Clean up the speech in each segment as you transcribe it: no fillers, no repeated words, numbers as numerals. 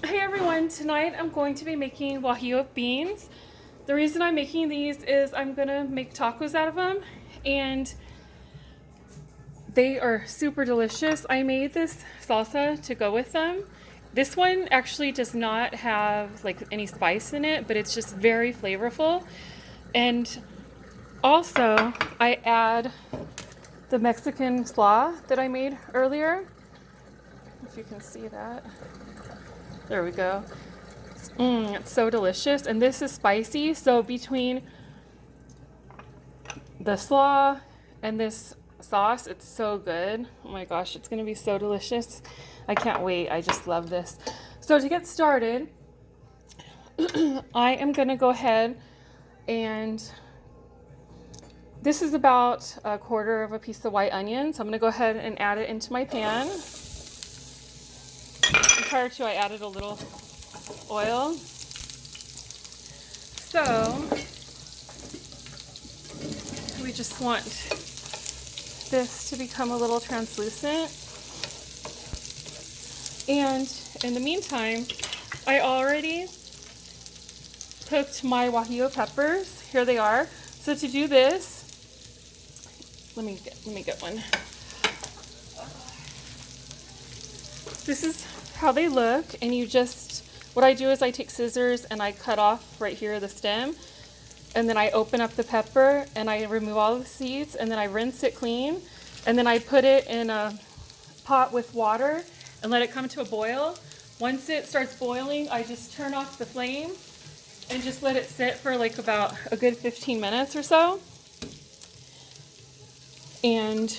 Hey everyone, tonight I'm going to be making guajillo beans. The reason I'm making these is I'm gonna make tacos out of them, and they are super delicious. I made this salsa to go with them. This one actually does not have like any spice in it, but it's just very flavorful. And also I add the Mexican slaw that I made earlier. If you can see that. There we go. It's so delicious. And this is spicy. So between the slaw and this sauce, it's so good. Oh my gosh, it's going to be so delicious. I can't wait. I just love this. So to get started, I am going to go ahead and this is about a quarter of a piece of white onion. So I'm going to go ahead and add it into my pan. And prior to, I added a little oil. So we just want this to become a little translucent. And in the meantime, I already cooked my guajillo peppers. Here they are. So to do this, let me get one. This is how they look, and what I do is I take scissors and I cut off right here the stem, and then I open up the pepper and I remove all the seeds, and then I rinse it clean, and then I put it in a pot with water and let it come to a boil. Once it starts boiling, I just turn off the flame and just let it sit for like about a good 15 minutes or so. And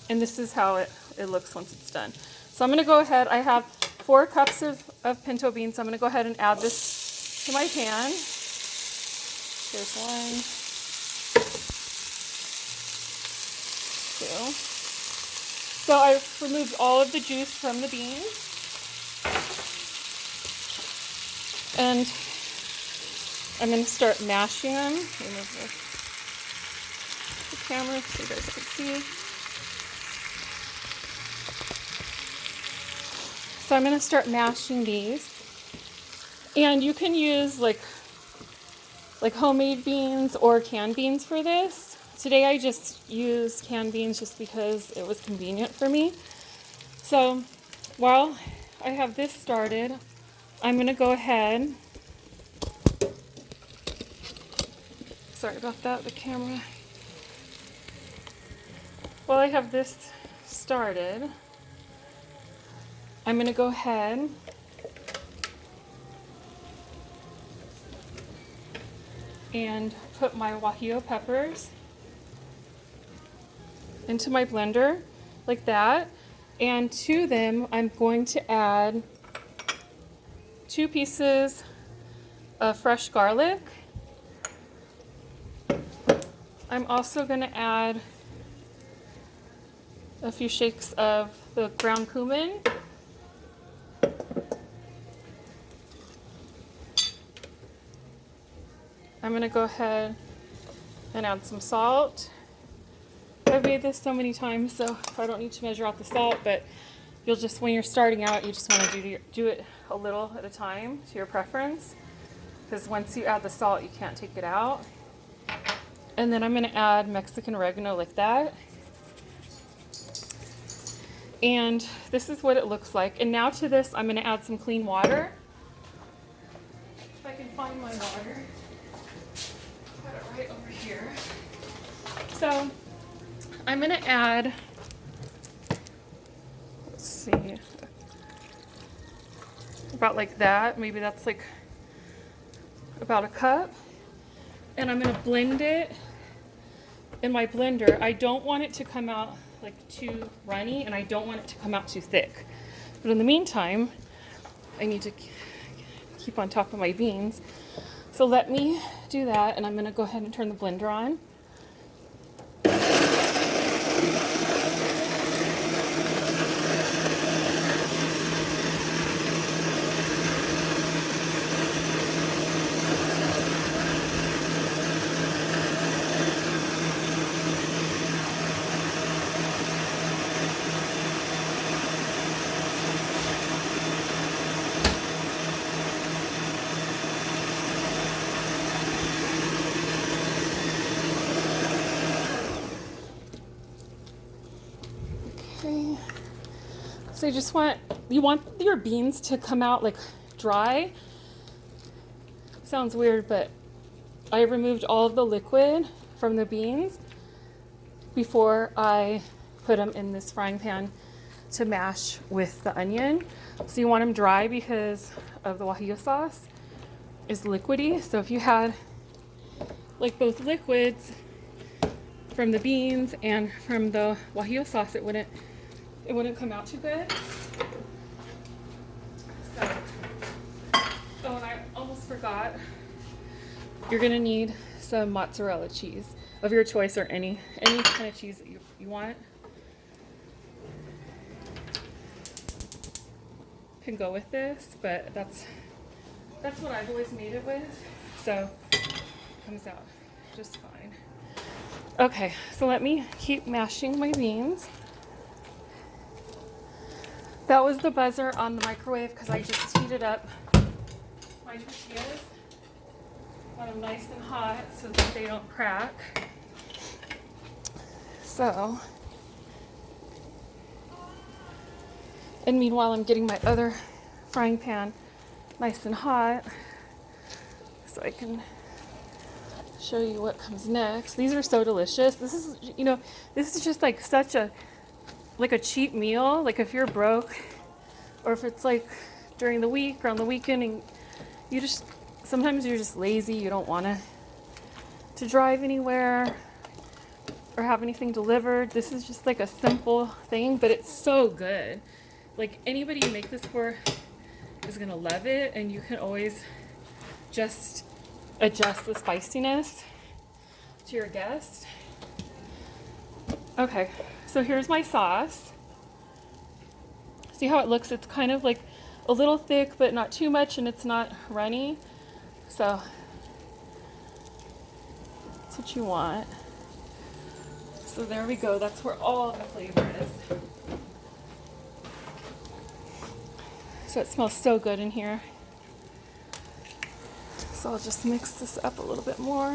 this is how it looks once it's done. So I'm going to go ahead, I have 4 cups of pinto beans. So I'm going to go ahead and add this to my pan. Here's 1, 2. So I've removed all of the juice from the beans. And I'm going to start mashing them. Remove the camera so you guys can see. So I'm going to start mashing these. And you can use like homemade beans or canned beans for this. Today I just used canned beans just because it was convenient for me. So while I have this started, I'm going to go ahead. Sorry about that, the camera. While I have this started, I'm going to go ahead and put my guajillo peppers into my blender like that. And to them, I'm going to add 2 pieces of fresh garlic. I'm also going to add a few shakes of the ground cumin. I'm going to go ahead and add some salt. I've made this so many times, so I don't need to measure out the salt, but you'll just, when you're starting out, you just want to do it a little at a time to your preference, because once you add the salt, you can't take it out. And then I'm going to add Mexican oregano like that. And this is what it looks like. And now to this, I'm going to add some clean water. If I can find my water. Got it right over here. So I'm going to add, let's see, about like that. Maybe that's like about a cup. And I'm going to blend it in my blender. I don't want it to come out like too runny, and I don't want it to come out too thick. But in the meantime, I need to keep on top of my beans. So let me do that, and I'm going to go ahead and turn the blender on. So you want your beans to come out like dry. Sounds weird, but I removed all of the liquid from the beans before I put them in this frying pan to mash with the onion. So you want them dry because of the guajillo sauce is liquidy. So if you had like both liquids from the beans and from the guajillo sauce, it wouldn't come out too good. So, oh, and I almost forgot. You're gonna need some mozzarella cheese of your choice, or any kind of cheese that you want. Can go with this, but that's what I've always made it with, so it comes out just fine. Okay, so let me keep mashing my beans. That was the buzzer on the microwave because I just heated up my tortillas. Want them nice and hot so that they don't crack. So, and meanwhile I'm getting my other frying pan nice and hot so I can show you what comes next. These are so delicious. This is just like such a cheap meal. Like if you're broke, or if it's like during the week or on the weekend and sometimes you're just lazy, you don't want to drive anywhere or have anything delivered. This is just like a simple thing, but it's so good. Like anybody you make this for is gonna love it, and you can always just adjust the spiciness to your guest. Okay, so here's my sauce. See how it looks? It's kind of like a little thick, but not too much, and it's not runny. So that's what you want. So there we go. That's where all the flavor is. So it smells so good in here. So I'll just mix this up a little bit more.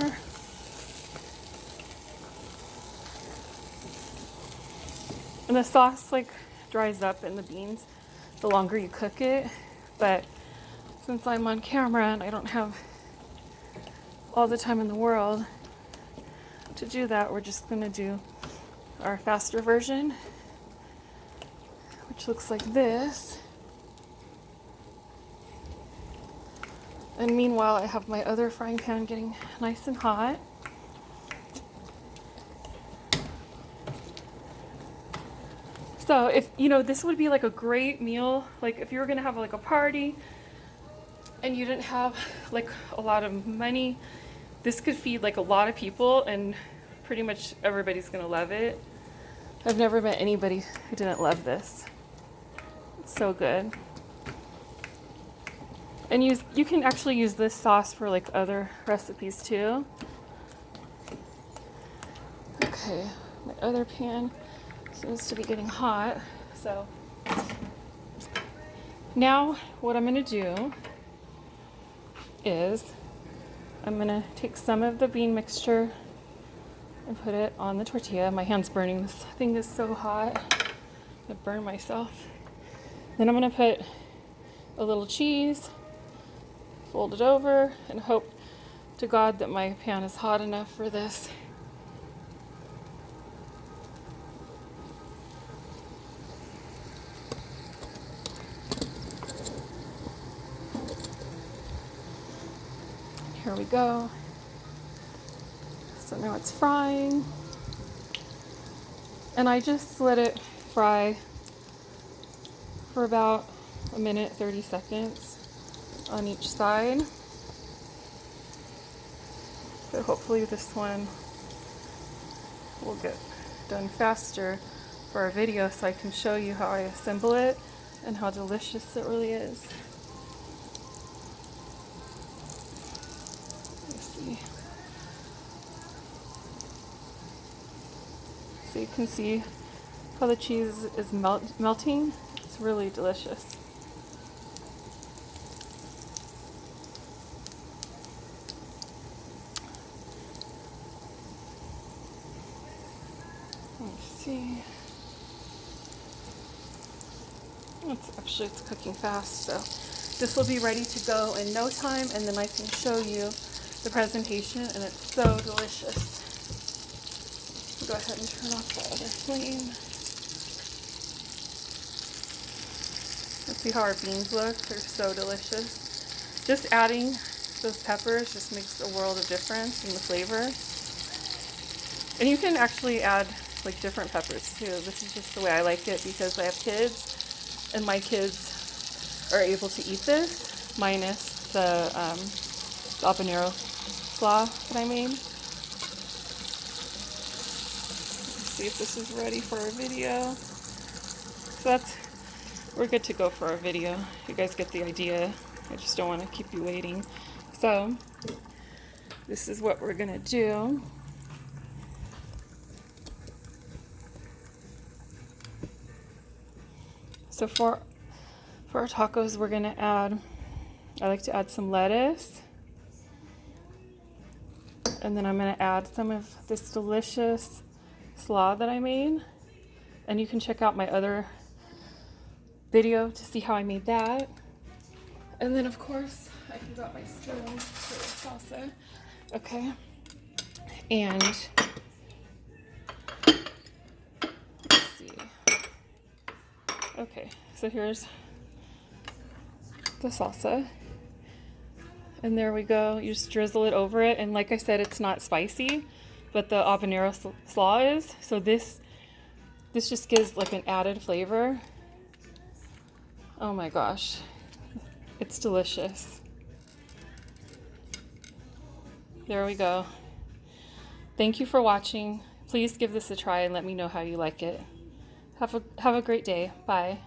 And the sauce like dries up in the beans the longer you cook it. But since I'm on camera and I don't have all the time in the world to do that, we're just gonna do our faster version, which looks like this. And meanwhile, I have my other frying pan getting nice and hot. So if, this would be like a great meal, like if you were gonna have like a party and you didn't have like a lot of money, this could feed like a lot of people and pretty much everybody's gonna love it. I've never met anybody who didn't love this. It's so good. And you can actually use this sauce for like other recipes too. Okay, my other pan seems to be getting hot. So now what I'm gonna do is I'm gonna take some of the bean mixture and put it on the tortilla. My hand's burning. This thing is so hot. I burn myself. Then I'm gonna put a little cheese, fold it over, and hope to God that my pan is hot enough for this. Here we go. So now it's frying. And I just let it fry for about a minute, 30 seconds on each side. But hopefully this one will get done faster for our video so I can show you how I assemble it and how delicious it really is. So you can see how the cheese is melting. It's really delicious. Let's see. It's cooking fast, so this will be ready to go in no time, and then I can show you the presentation, and it's so delicious. Go ahead and turn off the other flame. Let's see how our beans look. They're so delicious. Just adding those peppers just makes a world of difference in the flavor. And you can actually add like different peppers too. This is just the way I like it because I have kids, and my kids are able to eat this minus the habanero slaw that I made. Let's see if this is ready for our video. So we're good to go for our video. You guys get the idea. I just don't want to keep you waiting. So this is what we're gonna do. So for our tacos, we're gonna I like to add some lettuce. And then I'm gonna add some of this delicious slaw that I made. And you can check out my other video to see how I made that. And then of course, I forgot my spoon for the salsa. Okay. And let's see. Okay, so here's the salsa. And there we go. You just drizzle it over it. And like I said, it's not spicy, but the habanero slaw is. So this just gives like an added flavor. Oh my gosh. It's delicious. There we go. Thank you for watching. Please give this a try and let me know how you like it. Have a great day. Bye.